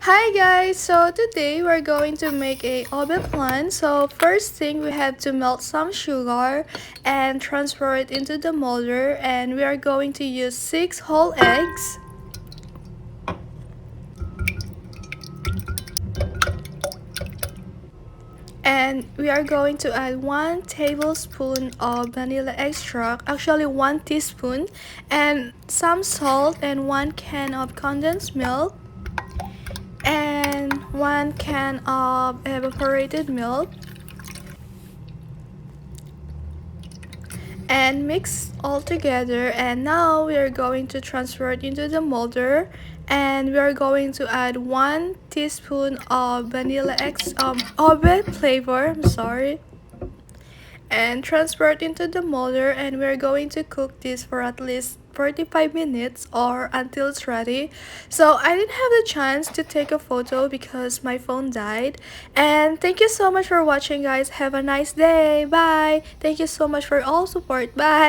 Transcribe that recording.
Hi guys, so today we're going to make a Ube Flan. So first thing, we have to melt some sugar and transfer it into the molder, and we are going to use 6 whole eggs. And we are going to add 1 tablespoon of vanilla extract, actually 1 teaspoon, and some salt and 1 can of condensed milk and 1 can of evaporated milk, and mix all together. And now we are going to transfer it into the molder, and we are going to add 1 teaspoon of ube flavor, I'm sorry, and transfer it into the molder, and we're going to cook this for at least 45 minutes or until it's ready. So I didn't have the chance to take a photo because my phone died. And thank you so much for watching guys. Have a nice day. Bye. Thank you so much for all support. Bye.